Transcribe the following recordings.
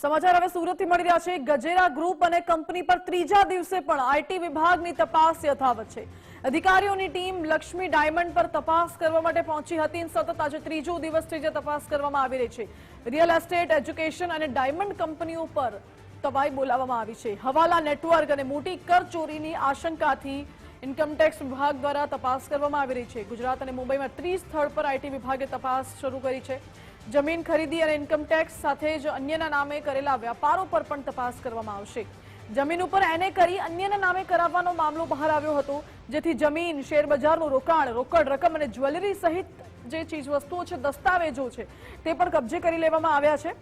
સમાચાર હવે સુરતથી મળી રહ્યા છે। ગજેરા ગ્રુપ અને કંપની પર ત્રીજા દિવસે પણ આઈટી વિભાગની તપાસ યથાવત છે। અધિકારીઓની ટીમ લક્ષ્મી ડાયમંડ પર તપાસ કરવા માટે પહોંચી હતી। સતત આજે ત્રીજો દિવસ છે જે તપાસ કરવામાં આવી રહી છે। રિયલ એસ્ટેટ, એજ્યુકેશન અને ડાયમંડ કંપનીઓ પર તવાઈ બોલાવવામાં આવી છે। હવાલા નેટવર્ક અને મોટી કર ચોરીની આશંકાથી ઇન્કમટેક્સ વિભાગ દ્વારા તપાસ કરવામાં આવી રહી છે। ગુજરાત અને મુંબઈમાં 30 સ્થળ પર આઈટી વિભાગે તપાસ શરૂ કરી છે। જમીન ખરીદી અને ઇન્કમટેક્સ સાથે જ અન્યના નામે કરેલા વ્યાપારો પર પણ તપાસ કરવામાં આવશે। જમીન ઉપર એને કરી અન્યના નામે કરાવવાનો મામલો બહાર આવ્યો હતો, જેથી જમીન, શેરબજારનું રોકાણ, રોકડ રકમ અને જ્વેલરી સહિત જે ચીજવસ્તુઓ છે, દસ્તાવેજો છે, તે પણ કબજે કરી લેવામાં આવ્યા છે।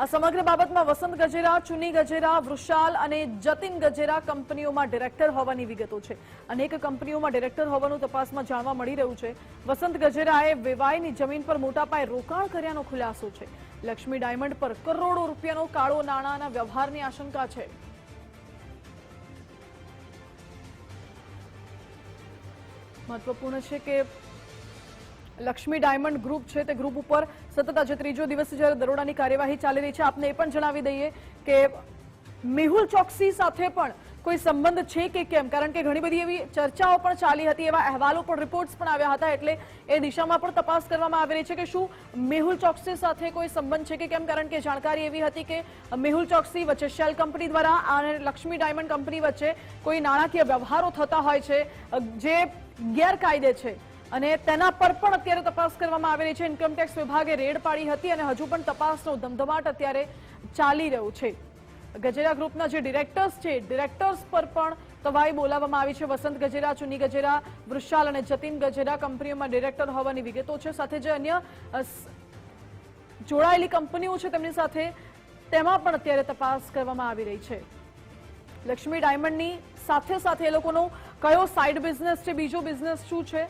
આ સમગ્ર બાબતમાં વસંત ગજેરા, ચુની ગજેરા, વૃષાલ અને જતીન ગજેરા કંપનીઓમાં ડિરેક્ટર હોવાની વિગતો છે। અનેક કંપનીઓમાં ડિરેક્ટર હોવાનું તપાસમાં જાણવા મળી રહ્યું છે। વસંત ગજેરાએ વેવાઈની જમીન પર મોટા પાયે રોકાણ કર્યાનો ખુલાસો છે। લક્ષ્મી ડાયમંડ પર કરોડો રૂપિયાનો કાળો નાણાંના વ્યવહારની આશંકા છે। મહત્વપૂર્ણ છે કે લક્ષ્મી ડાયમંડ ગ્રુપ છે તે ગ્રુપ ઉપર સતત આજે ત્રીજો દિવસ જ્યારે દરોડાની કાર્યવાહી ચાલી રહી છે। આપને એ પણ જણાવી દઈએ કે મેહુલ ચોકસી સાથે પણ કોઈ સંબંધ છે કે કેમ, કારણ કે ઘણી બધી એવી ચર્ચાઓ પણ ચાલી હતી, એવા અહેવાલો પણ, રિપોર્ટ્સ પણ આવ્યા હતા, એટલે એ દિશામાં પણ તપાસ કરવામાં આવી રહી છે કે શું મેહુલ ચોકસી સાથે કોઈ સંબંધ છે કે કેમ, કારણ કે જાણકારી એવી હતી કે મેહુલ ચોકસી વચ્ચે શેલ કંપની દ્વારા અને લક્ષ્મી ડાયમંડ કંપની વચ્ચે કોઈ નાણાકીય વ્યવહારો થતા હોય છે જે ગેરકાયદે છે અને તેના પર પણ અત્યારે તપાસ કરવામાં આવી રહી છે। ઇન્કમટેક્સ વિભાગે રેડ પાડી હતી અને હજુ પણ તપાસનો ધમધમાટ અત્યારે ચાલી રહ્યો છે। ગજેરા ગ્રુપના જે ડિરેક્ટર્સ છે, ડિરેક્ટર્સ પર પણ તવાઈ બોલાવવામાં આવી છે। વસંત ગજેરા, ચુની ગજેરા, વૃષાલ અને જતીન ગજેરા કંપનીઓમાં ડિરેક્ટર હોવાની વિગતો છે। સાથે જે અન્ય જોડાયેલી કંપનીઓ છે તેમની સાથે તેમાં પણ અત્યારે તપાસ કરવામાં આવી રહી છે। લક્ષ્મી ડાયમંડની સાથે સાથે એ લોકોનો કયો સાઇડ બિઝનેસ છે, બીજો બિઝનેસ શું છે,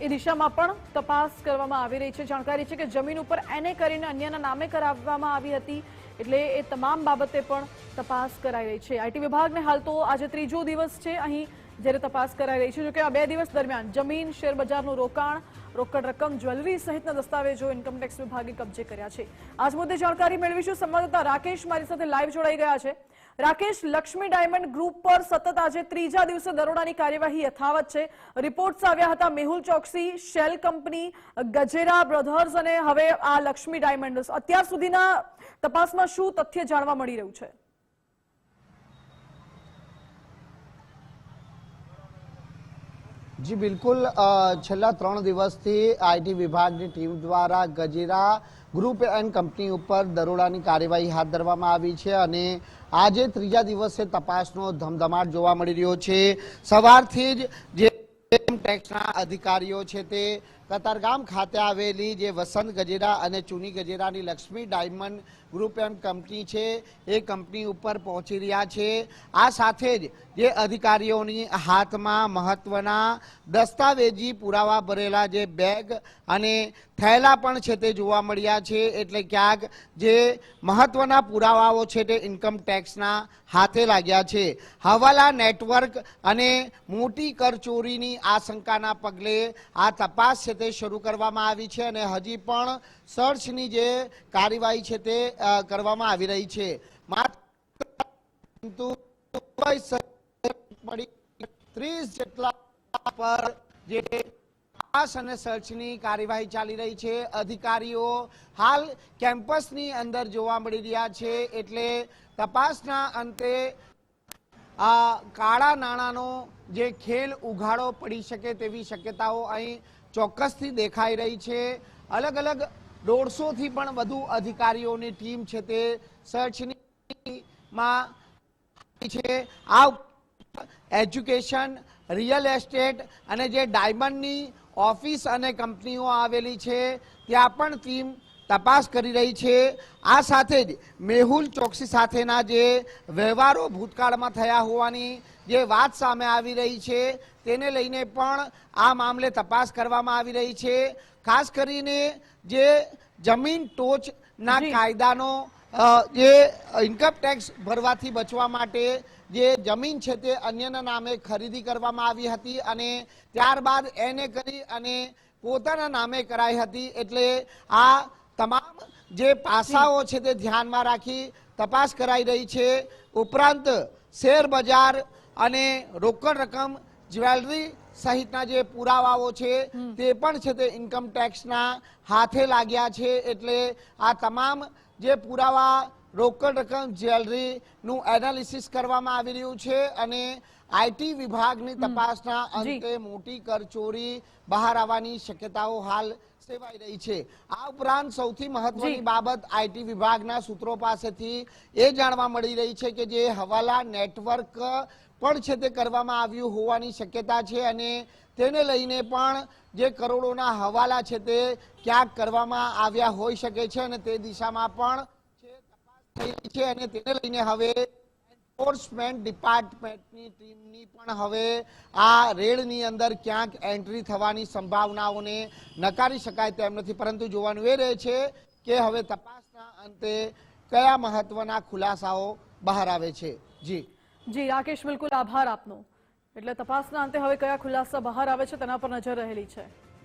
એ દિશામાં પણ તપાસ કરવામાં આવી રહી છે। જાણકારી છે કે જમીન ઉપર એને કરીને અન્યના નામે કરાવવામાં આવી હતી, એટલે એ તમામ બાબતે પણ તપાસ કરાઈ રહી છે। આઈટી વિભાગને હાલ તો આજે ત્રીજો દિવસ છે અહીં જ્યારે તપાસ કરાઈ રહી છે। જોકે આ 2 દિવસ દરમિયાન જમીન, શેરબજારનું રોકાણ, રોકડ રકમ, જ્વેલરી સહિતના દસ્તાવેજો ઇન્કમટેક્સ વિભાગે કબજે કર્યા છે। આજ મુદ્દે જાણકારી મેળવીશું। સંવાદદાતા રાકેશ મારી સાથે લાઈવ જોડાઈ ગયા છે। રાકેશ, લક્ષ્મી ડાયમંડ ગ્રુપ પર સતત આજે ત્રીજા દિવસે દરોડાની કાર્યવાહી યથાવત છે। રિપોર્ટ્સ આવ્યા હતા Mehul Choksi, shell company, Gajera brothers અને હવે આ લક્ષ્મી ડાયમંડ। અત્યાર સુધીના તપાસમાં શું તથ્ય જાણવા મળી રહ્યું છે? જી બિલકુલ, છેલ્લા 3 દિવસથી આઈટી વિભાગની ટીમ દ્વારા ગજેરા ગ્રુપ એન્ડ કંપની ઉપર દરોડાની કાર્યવાહી હાથ ધરવામાં આવી છે અને આજે ત્રીજા દિવસે તપાસનો ધમધમાટ જોવા મળી રહ્યો છે। સવારથી જ જે ટેક્સના અધિકારીઓ છે તે કતારગામ ખાતે આવેલી જે વસંત ગજેરા અને ચુની ગજેરાની Laxmi diamond group and company છે એ કંપની ઉપર પહોંચી રહ્યા છે। આ સાથે જ જે અધિકારીઓની હાથમાં મહત્વના દસ્તાવેજી પુરાવા ભરેલા જે બેગ અને થેલા પણ છે તે જોવા મળ્યા છે, એટલે ક્યાંક જે મહત્વના પુરાવાઓ છે તે ઇન્કમ ટેક્સના હાથે લાગ્યા છે। હવાલા નેટવર્ક અને મોટી કરચોરીની આશંકાના પગલે આ તપાસ છે તે શરૂ કરવામાં આવી છે અને હજી પણ સર્ચની જે કાર્યવાહી છે તે કરવામાં આવી રહી છે। માત્ર 30 જેટલા પર જે તપાસ અને સર્ચની કાર્યવાહી ચાલી રહી છે। અધિકારીઓ હાલ કેમ્પસની અંદર જોવા મળી રહ્યા છે, એટલે તપાસના અંતે આ કાળા નાણાંનો જે ખેલ ઉઘાડો પડી શકે તેવી શક્યતાઓ અહીં ચોક્કસથી દેખાઈ રહી છે। અલગ અલગ 150 થી પણ વધુ અધિકારીઓની ટીમ છે તે સર્ચનીમાં છે। આ એજ્યુકેશન, રિયલ એસ્ટેટ અને જે ડાયમંડની ઓફિસ અને કંપનીઓ આવેલી છે ત્યાં પણ ટીમ તપાસ કરી રહી છે। આ સાથે જ મેહુલ ચોકસી સાથેના જે વ્યવહારો ભૂતકાળમાં થયા હોવાની જે વાત સામે આવી રહી છે તેને લઈને પણ આ મામલે તપાસ કરવામાં આવી રહી છે। ખાસ કરીને જે જમીન ટોચના કાયદાનો જે ઇન્કમ ટેક્સ ભરવાથી બચવા માટે જે જમીન છે તે અન્યના નામે ખરીદી કરવામાં આવી હતી અને ત્યારબાદ એને કરી અને પોતાના નામે કરાઈ હતી, એટલે આ તમામ જે પાસાઓ છે તે ધ્યાનમાં રાખી તપાસ કરાઈ રહી છે. ઉપરાંત શેર બજાર અને રોકડ રકમ, જ્વેલરી સહિતના જે પુરાવાઓ છે તે પણ છે તે ઇન્કમ ટેક્સના હાથે લાગ્યા છે. એટલે આ તમામ જે પુરાવા, રોકડ રકમ, જ્વેલરીનું એનાલિસિસ કરવામાં આવી રહ્યું છે અને આઈટી વિભાગની તપાસના અંતે મોટી કરચોરી બહાર આવવાની શક્યતાઓ હાલ સેવાઈ રહી છે. આ ઉપરાંત સૌથી મહત્વની બાબત આઈટી વિભાગના સૂત્રો પાસેથી એ જાણવા મળી રહી છે કે જે હવાલા નેટવર્ક પણ છે તે કરવામાં આવ્યું હોવાની શક્યતા છે અને તેને લઈને પણ જે કરોડોના હવાલા છે તે ક્યાંક કરવામાં આવ્યા હોઈ શકે છે અને તે દિશામાં પણ થઈ રહી છે અને તેને લઈને હવે એન્ફોર્સમેન્ટ ડિપાર્ટમેન્ટની ટીમની પણ હવે આ રેડની અંદર ક્યાંક એન્ટ્રી થવાની સંભાવનાઓને નકારી શકાય તેમ નથી. પરંતુ જોવાનું એ રહે છે કે હવે તપાસના અંતે કયા મહત્વના ખુલાસાઓ બહાર આવે છે. જી રાકેશ, બિલકુલ આભાર આપનો. એટલે તપાસના અંતે હવે કયા ખુલાસા બહાર આવે છે તેના પર નજર રહેલી છે.